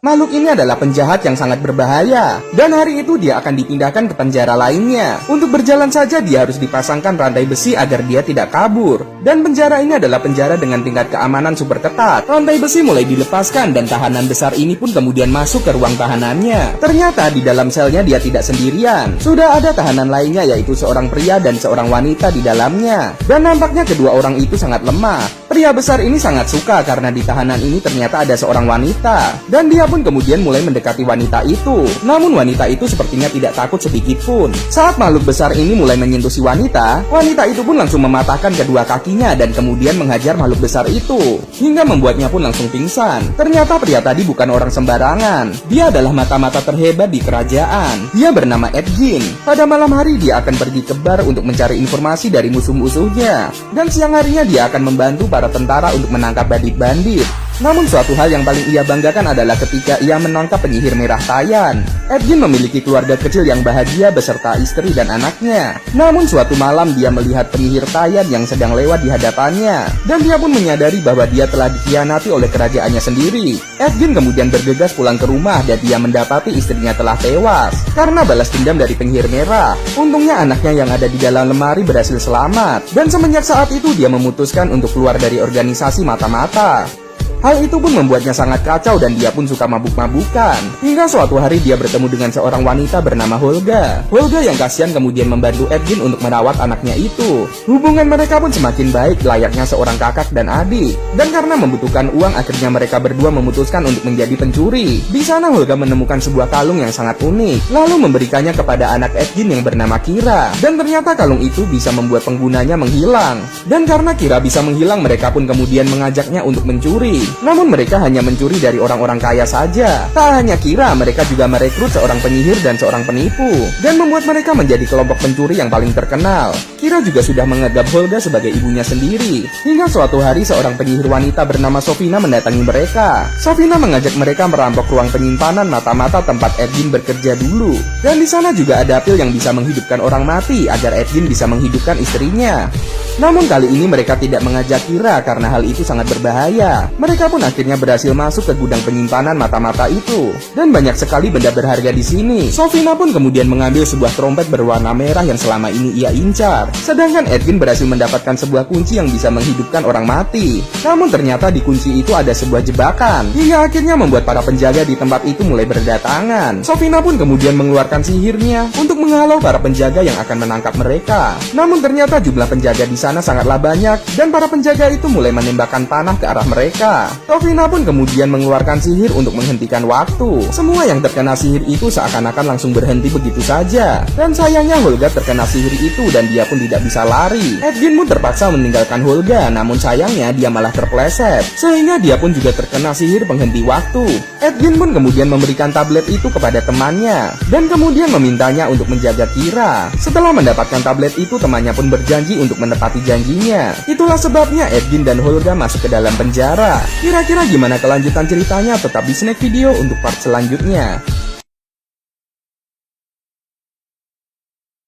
Makhluk ini adalah penjahat yang sangat berbahaya, dan hari itu dia akan dipindahkan ke penjara lainnya. Untuk berjalan saja dia harus dipasangkan rantai besi agar dia tidak kabur. Dan penjara ini adalah penjara dengan tingkat keamanan super ketat. Rantai besi mulai dilepaskan dan tahanan besar ini pun kemudian masuk ke ruang tahanannya. Ternyata di dalam selnya dia tidak sendirian. Sudah ada tahanan lainnya, yaitu seorang pria dan seorang wanita di dalamnya. Dan nampaknya kedua orang itu sangat lemah. Pria besar ini sangat suka karena di tahanan ini ternyata ada seorang wanita. Dan dia pun kemudian mulai mendekati wanita itu. Namun wanita itu sepertinya tidak takut sedikit pun. Saat makhluk besar ini mulai menyentuh si wanita, wanita itu pun langsung mematahkan kedua kakinya dan kemudian menghajar makhluk besar itu, hingga membuatnya pun langsung pingsan. Ternyata pria tadi bukan orang sembarangan. Dia adalah mata-mata terhebat di kerajaan. Dia bernama Edgin. Pada malam hari dia akan pergi ke bar untuk mencari informasi dari musuh-musuhnya. Dan siang harinya dia akan membantu para tentara untuk menangkap bandit-bandit. Namun suatu hal yang paling ia banggakan adalah ketika ia menangkap penyihir merah Tayan. Edgin memiliki keluarga kecil yang bahagia beserta istri dan anaknya. Namun suatu malam dia melihat penyihir Tayan yang sedang lewat di hadapannya. Dan dia pun menyadari bahwa dia telah dikhianati oleh kerajaannya sendiri. Edgin kemudian bergegas pulang ke rumah dan dia mendapati istrinya telah tewas karena balas dendam dari penyihir merah. Untungnya anaknya yang ada di dalam lemari berhasil selamat. Dan semenjak saat itu dia memutuskan untuk keluar dari organisasi mata-mata. Hal itu pun membuatnya sangat kacau dan dia pun suka mabuk-mabukan. Hingga suatu hari dia bertemu dengan seorang wanita bernama Holga. Holga yang kasihan kemudian membantu Edgin untuk merawat anaknya itu. Hubungan mereka pun semakin baik layaknya seorang kakak dan adik. Dan karena membutuhkan uang akhirnya mereka berdua memutuskan untuk menjadi pencuri. Di sana Holga menemukan sebuah kalung yang sangat unik, lalu memberikannya kepada anak Edgin yang bernama Kira. Dan ternyata kalung itu bisa membuat penggunanya menghilang. Dan karena Kira bisa menghilang, mereka pun kemudian mengajaknya untuk mencuri. Namun mereka hanya mencuri dari orang-orang kaya saja. Tak hanya Kira, mereka juga merekrut seorang penyihir dan seorang penipu, dan membuat mereka menjadi kelompok pencuri yang paling terkenal. Kira juga sudah menganggap Holga sebagai ibunya sendiri. Hingga suatu hari seorang penyihir wanita bernama Sofina mendatangi mereka. Sofina mengajak mereka merampok ruang penyimpanan mata-mata tempat Edgin bekerja dulu. Dan di sana juga ada pil yang bisa menghidupkan orang mati agar Edgin bisa menghidupkan istrinya. Namun kali ini mereka tidak mengajak Kira karena hal itu sangat berbahaya. Mereka pun akhirnya berhasil masuk ke gudang penyimpanan mata-mata itu. Dan banyak sekali benda berharga di sini. Sofina pun kemudian mengambil sebuah trompet berwarna merah yang selama ini ia incar. Sedangkan Edgin berhasil mendapatkan sebuah kunci yang bisa menghidupkan orang mati. Namun ternyata di kunci itu ada sebuah jebakan, hingga akhirnya membuat para penjaga di tempat itu mulai berdatangan. Sofina pun kemudian mengeluarkan sihirnya untuk menghalau para penjaga yang akan menangkap mereka. Namun ternyata jumlah penjaga di sana sangatlah banyak dan para penjaga itu mulai menembakkan panah ke arah mereka. Sofina pun kemudian mengeluarkan sihir untuk menghentikan waktu. Semua yang terkena sihir itu seakan-akan langsung berhenti begitu saja. Dan sayangnya Holga terkena sihir itu dan dia pun tidak bisa lari. Edgin pun terpaksa meninggalkan Holga, namun sayangnya dia malah terpleset, sehingga dia pun juga terkena sihir penghenti waktu. Edgin pun kemudian memberikan tablet itu kepada temannya dan kemudian memintanya untuk menjaga Kira. Setelah mendapatkan tablet itu, temannya pun berjanji untuk menepati janjinya. Itulah sebabnya Edgin dan Holga masuk ke dalam penjara. Kira-kira gimana kelanjutan ceritanya? Tetap di Snack Video untuk part selanjutnya.